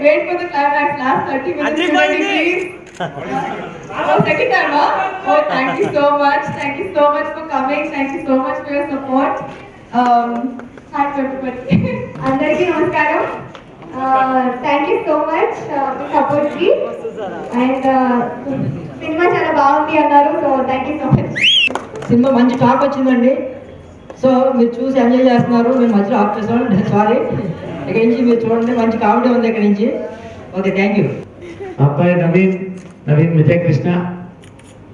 Wait for the climax. Last 30 minutes. Second time, huh? Oh, thank you so much. Thank you so much for coming. Thank you so much for your support. Hi to everybody. Andariki namaskaram. Thank you so much for support ki. And cinema చాలా బాగుంది అన్నారు. So thank you so much. Cinema మంచి talk వచ్చిందండి. So మీరు చూసి enjoy చేస్తున్నారు. మేము మధ్యలో ఆఫ్ చేస్తాం. సారీ. ఇక్కడ నుంచి మీరు చూడండి, మంచి కామెడీ ఉంది ఇక్కడ నుంచి. Okay, thank you. అబ్బాయి నవీన్ విజయ్ కృష్ణ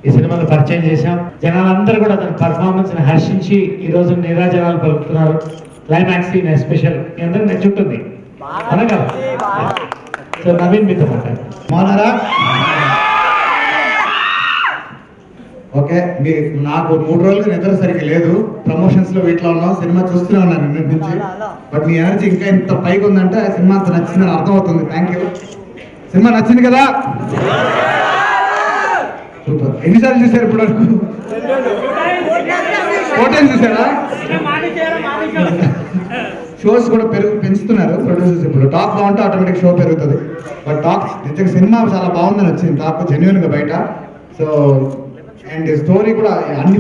ఈ సినిమాలో పరిచయం చేశాం. జనాలందరూ కూడా అతని పర్ఫార్మెన్స్ ని హర్షించి ఈ రోజు నీరాజనాలు పలుకుతున్నారు. క్లైమాక్స్ సీన్ ఎస్పెషల్ మీ అందరూ నచ్చుంటుంది అనగా. సో నవీన్ మీతో మాట్లాడారు. ఓకే, నాకు 3 రోజులుగా నిద్ర సరిగ్గా లేదు. ప్రమోషన్స్ లో వీటిలో ఉన్నాం, సినిమా చూస్తూనే ఉన్నాను నిన్నటి నుంచి. బట్ మీ ఎనర్జీ ఇంకా ఇంత పైకి ఉందంటే సినిమా అంత నచ్చిందని అర్థం అవుతుంది. Thank you. సినిమా నచ్చింది కదా? సూపర్. ఎన్నిసార్లు చూసారు ఇప్పుడు వరకు? 4 times చూసారా? షోస్ కూడా పెంచుతున్నారు ప్రొడ్యూసర్స్. ఇప్పుడు టాక్ బాగుంటే ఆటోమేటిక్ షో పెరుగుతుంది. బట్ టాక్ నిజంగా సినిమా చాలా బాగుందని వచ్చింది టాక్ జెన్యున్ గా బయట. సో అండ్ స్టోరీ కూడా అన్ని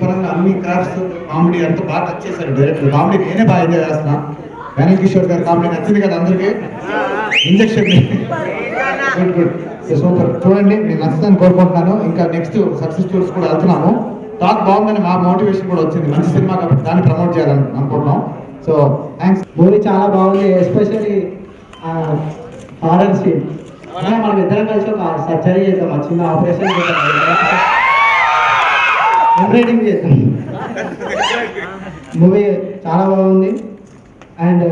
పరంగా అన్ని క్రాఫ్ట్స్ కామెడీ అంతా బాగా టచ్ చేశారు డైరెక్టర్. కామెడీ నేనే బాగా ఎంజాయ్ చేస్తున్నా. వెనల్ కిషోర్ గారి కామెడీ నచ్చింది కదా అందరికీ? Injection good. సూపర్. చూడండి, నేను నచ్చుతాను కోరుకుంటున్నాను. ఇంకా నెక్స్ట్ సక్సెస్ టూర్స్ కూడా వెళ్తున్నాము. టాక్ బాగుందని మా మోటివేషన్ కూడా వచ్చింది. మంచి సినిమా కాబట్టి దాన్ని ప్రమోట్ చేయాలని అనుకుంటున్నాం. So thanks. మూవీ చాలా బాగుంది, ఎస్పెషల్లీ హారర్ సీన్. మనం ఇద్దరం కలిసి ఒక సర్జరీ చేద్దాం, ఆ చిన్న ఆపరేషన్ చేద్దాం, ఎంబ్రాయిడింగ్ చేద్దాం. మూవీ చాలా బాగుంది. అండ్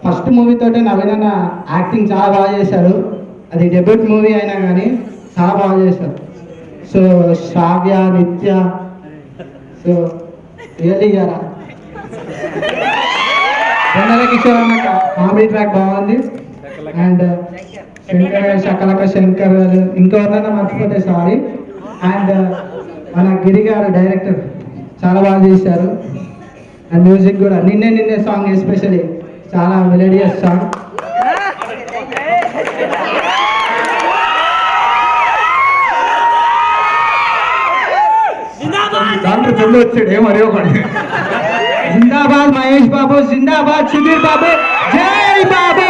ఫస్ట్ మూవీతోటే నవీన్ అన్న యాక్టింగ్ చాలా బాగా చేశారు. అది డెబ్యూట్ మూవీ అయినా కానీ చాలా బాగా చేశారు. సో శ్రావ్య, నిత్య, సో రియల్లీ గారా వెన్నెల కిషోర్ అన్న కామెడీ ట్రాక్ బాగుంది. అండ్ శకలక శంకర్ ఇంకెవరినైనా మర్చిపోతే సారీ. అండ్ మన గిరి గారు డైరెక్టర్ చాలా బాగా చేశారు. అండ్ మ్యూజిక్ కూడా నిన్నే సాంగ్ ఎస్పెషల్లీ చాలా మెలోడియస్ సాంగ్. డాక్టర్ చంద్ర వచ్చాడు, ఏమరీ ఒకటి. జిందాబాద్ మహేష్ బాబు, జిందాబాద్ సుధీర్ బాబు, జై బాబు.